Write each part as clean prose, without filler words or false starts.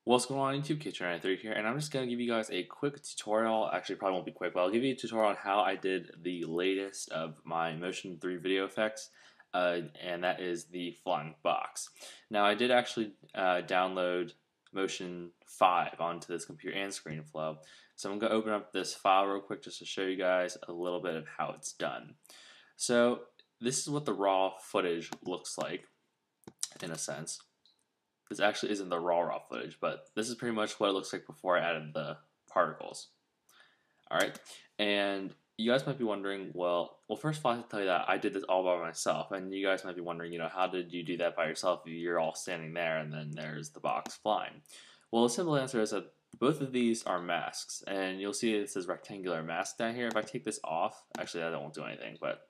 What's going on YouTube? Kitchen93 here, and I'm just going to give you guys a quick tutorial. Actually, probably won't be quick, but I'll give you a tutorial on how I did the latest of my Motion 3 video effects, and that is the flying box. Now, I did actually download Motion 5 onto this computer and ScreenFlow, so I'm going to open up this file real quick just to show you guys a little bit of how it's done. So, this is what the raw footage looks like, in a sense. This actually isn't the raw footage, but this is pretty much what it looks like before I added the particles. Alright, and you guys might be wondering, well, first of all, I have to tell you that I did this all by myself, and you guys might be wondering, how did you do that by yourself if you're all standing there and then there's the box flying? Well, the simple answer is that both of these are masks, and you'll see it says rectangular mask down here. If I take this off, actually that won't do anything, but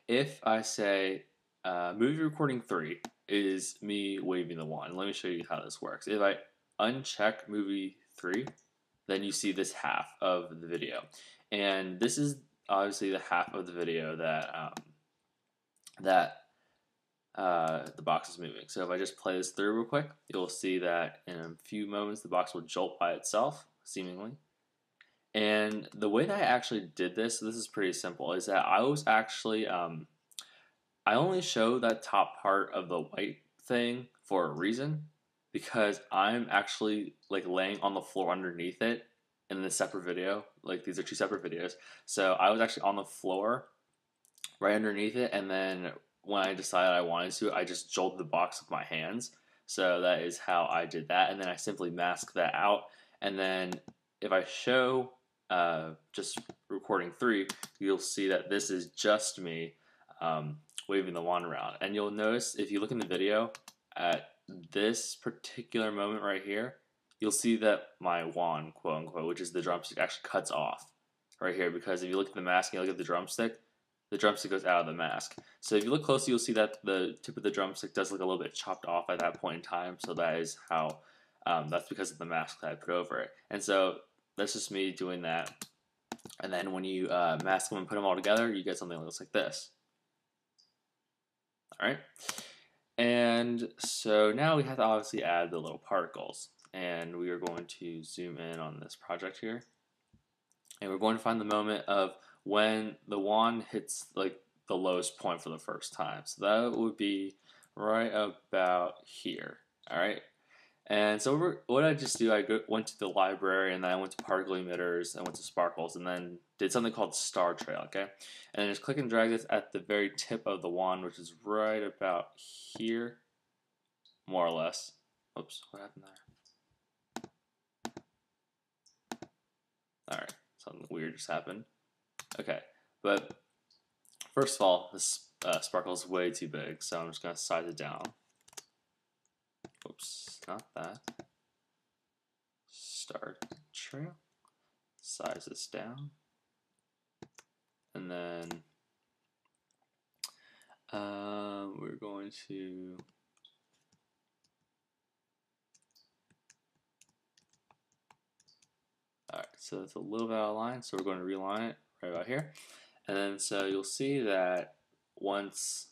if I say movie recording 3 is me waving the wand. Let me show you how this works. If I uncheck movie 3, then you see this half of the video. And this is obviously the half of the video that the box is moving. So if I just play this through real quick, you'll see that in a few moments the box will jolt by itself, seemingly. And the way that I actually did this is pretty simple, is that I was actually I only show that top part of the white thing for a reason, because I'm actually like laying on the floor underneath it in this separate video. Like, these are two separate videos. So I was actually on the floor right underneath it, and then when I decided I wanted to, I just jolted the box with my hands. So that is how I did that, and then I simply masked that out. And then if I show just recording 3, you'll see that this is just me waving the wand around. And you'll notice, if you look in the video, at this particular moment right here, you'll see that my wand, quote unquote, which is the drumstick, actually cuts off right here, because if you look at the mask and you look at the drumstick goes out of the mask. So if you look closely, you'll see that the tip of the drumstick does look a little bit chopped off at that point in time. So that is how, that's because of the mask that I put over it. And so that's just me doing that. And then when you mask them and put them all together, you get something that looks like this. Alright, and so now we have to obviously add the little particles, and we are going to zoom in on this project here, and we're going to find the moment of when the wand hits like the lowest point for the first time. So that would be right about here. Alright, and so what I just do, I went to the library, and then I went to particle emitters, I went to sparkles, and then did something called star trail, okay? And then just click and drag this at the very tip of the wand, which is right about here, more or less. Oops, what happened there? Alright, something weird just happened. Okay, but first of all, this sparkle is way too big, so I'm just going to size it down. Oops, not that. Start trail. Size this down. And then we're going to alright, so it's a little bit out of line, so we're going to realign it right about here. And then so you'll see that once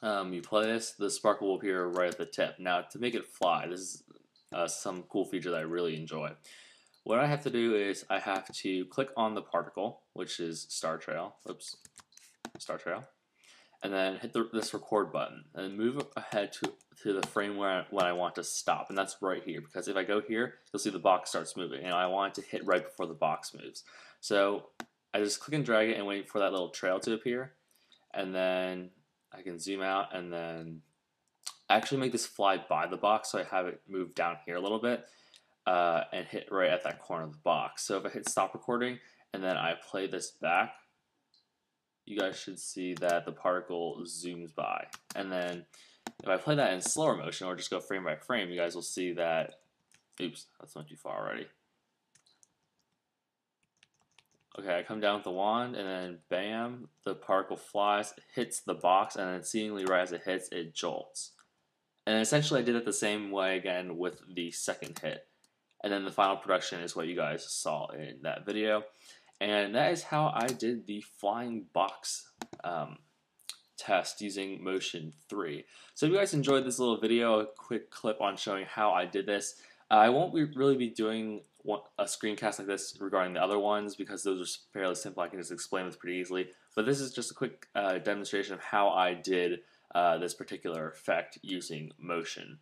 you play this, the sparkle will appear right at the tip. Now, to make it fly, this is some cool feature that I really enjoy. What I have to do is I have to click on the particle, which is star trail, and then hit this record button, and move ahead to the frame when I want to stop, and that's right here, because if I go here, you'll see the box starts moving, and I want it to hit right before the box moves. So I just click and drag it and wait for that little trail to appear, and then I can zoom out and then actually make this fly by the box, so I have it move down here a little bit. And hit right at that corner of the box. So if I hit stop recording and then I play this back, you guys should see that the particle zooms by. And then if I play that in slower motion, or just go frame by frame, you guys will see that, oops, that's not too far already. Okay, I come down with the wand, and then bam, the particle flies, hits the box, and then seemingly right as it hits, it jolts. And essentially I did it the same way again with the second hit. And then the final production is what you guys saw in that video. And that is how I did the flying box test using Motion 3. So if you guys enjoyed this little video, a quick clip on showing how I did this, I won't really be doing a screencast like this regarding the other ones because those are fairly simple. I can just explain this pretty easily. But this is just a quick demonstration of how I did this particular effect using Motion.